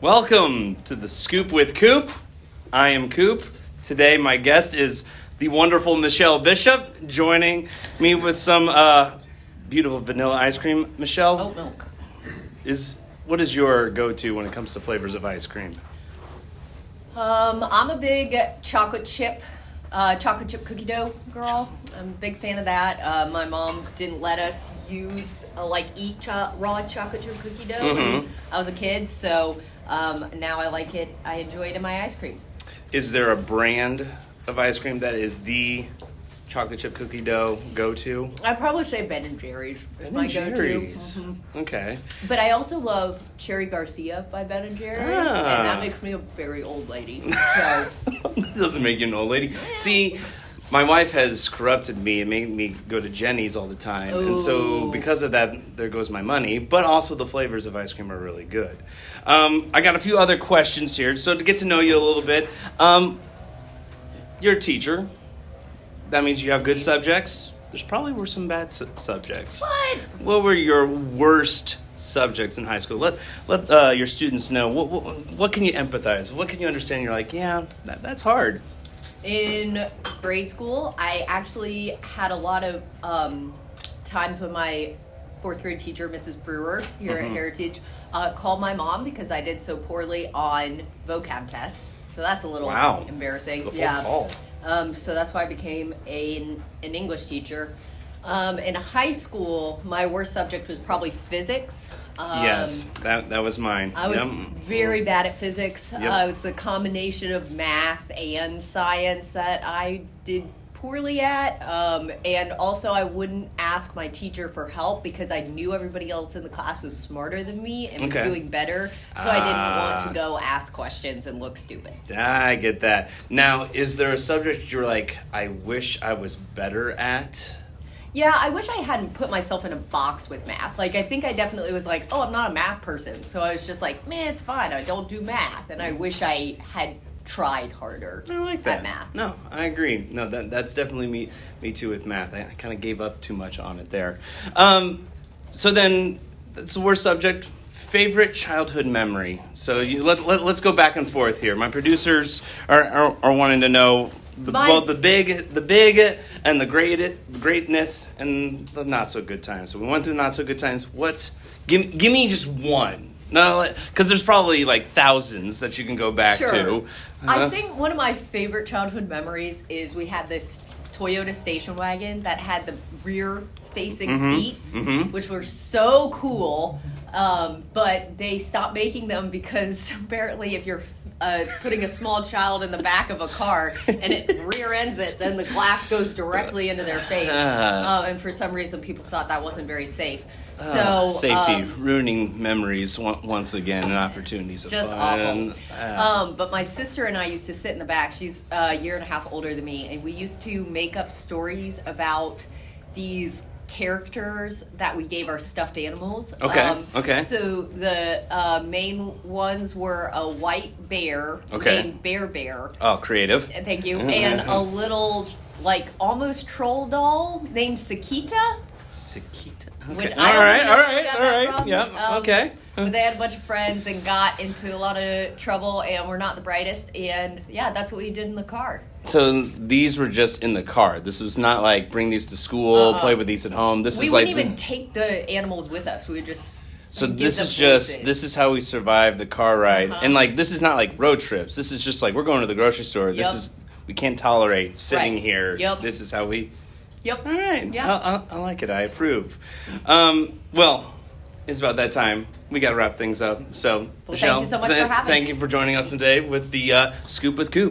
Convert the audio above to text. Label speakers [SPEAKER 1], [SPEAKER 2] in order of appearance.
[SPEAKER 1] Welcome to the Scoop with Coop. I am Coop. Today my guest is the wonderful Michelle Bishop, joining me with some beautiful vanilla ice cream. Michelle,
[SPEAKER 2] Oat milk.
[SPEAKER 1] What is your go-to when it comes to flavors of ice cream?
[SPEAKER 2] I'm a big chocolate chip cookie dough girl. I'm a big fan of that. My mom didn't let us eat raw chocolate chip cookie dough when I was a kid, so now I like it. I enjoy it in my ice cream.
[SPEAKER 1] Is there a brand of ice cream that is the chocolate chip cookie dough go-to?
[SPEAKER 2] I'd probably say Ben and Jerry's is my go-to.
[SPEAKER 1] Jerry's. Okay.
[SPEAKER 2] But I also love Cherry Garcia by Ben and Jerry's, and that makes me a very old lady. So.
[SPEAKER 1] It doesn't make you an old lady. See, my wife has corrupted me and made me go to Jenny's all the time.
[SPEAKER 2] Ooh.
[SPEAKER 1] And so because of that, there goes my money. But also the flavors of ice cream are really good. I got a few other questions here. So to get to know you a little bit, you're a teacher. That means you have good subjects. There's probably were some bad subjects. What were your worst subjects in high school? Let your students know. What can you empathize? What can you understand? You're like, yeah, that's hard.
[SPEAKER 2] In grade school, I actually had a lot of times when my fourth grade teacher, Mrs. Brewer, here at Heritage, called my mom because I did so poorly on vocab tests. So that's a little embarrassing.
[SPEAKER 1] The full call.
[SPEAKER 2] So that's why I became an English teacher. In high school, my worst subject was probably physics.
[SPEAKER 1] Yes, that was mine.
[SPEAKER 2] I was very bad at physics.
[SPEAKER 1] Yep.
[SPEAKER 2] It was the combination of math and science that I did poorly at. And also I wouldn't ask my teacher for help because I knew everybody else in the class was smarter than me and was doing better. So I didn't want to go ask questions and look stupid.
[SPEAKER 1] I get that. Now, is there a subject you're like, I wish I was better at?
[SPEAKER 2] Yeah, I wish I hadn't put myself in a box with math. Like, I think I definitely was like, I'm not a math person. So I was just like, man, it's fine. I don't do math. And I wish I had tried harder at math.
[SPEAKER 1] No, I agree. No, that's definitely me too with math. I kind of gave up too much on it there. So then, that's the worst subject. Favorite childhood memory. So let's go back and forth here. My producers are wanting to know the big and the greatness and the not so good times. So we went through not so good times. Give me just one. No, because there's probably like thousands that you can go back to.
[SPEAKER 2] I think one of my favorite childhood memories is we had this Toyota station wagon that had the rear-facing seats, which were so cool. But they stopped making them because apparently if you're putting a small child in the back of a car and it rear ends it, then the glass goes directly into their face. And for some reason, people thought that wasn't very safe. So
[SPEAKER 1] safety, ruining memories once again, and opportunities of
[SPEAKER 2] just
[SPEAKER 1] fun.
[SPEAKER 2] Awful. But my sister and I used to sit in the back. She's a year and a half older than me, and we used to make up stories about these characters that we gave our stuffed animals.
[SPEAKER 1] Okay.
[SPEAKER 2] So the main ones were a white bear named Bear.
[SPEAKER 1] Oh, creative.
[SPEAKER 2] Thank you. And a little, almost troll doll named Sakita.
[SPEAKER 1] Okay.
[SPEAKER 2] Which
[SPEAKER 1] All right. Yeah. Okay.
[SPEAKER 2] But they had a bunch of friends and got into a lot of trouble and were not the brightest. And yeah, that's what we did in the car.
[SPEAKER 1] So these were just in the car. This was not like bring these to school, play with these at home.
[SPEAKER 2] We wouldn't even take the animals with us. We would just.
[SPEAKER 1] So this is how we survive the car ride. And this is not like road trips. This is just like we're going to the grocery store.
[SPEAKER 2] Yep.
[SPEAKER 1] We can't tolerate sitting here.
[SPEAKER 2] Yep.
[SPEAKER 1] This is how we.
[SPEAKER 2] Yep.
[SPEAKER 1] All right.
[SPEAKER 2] Yeah.
[SPEAKER 1] I like it. I approve. Well, it's about that time. We got to wrap things up. So, Michelle,
[SPEAKER 2] thank you so much for having me.
[SPEAKER 1] Thank you for joining us today with the Scoop with Coop.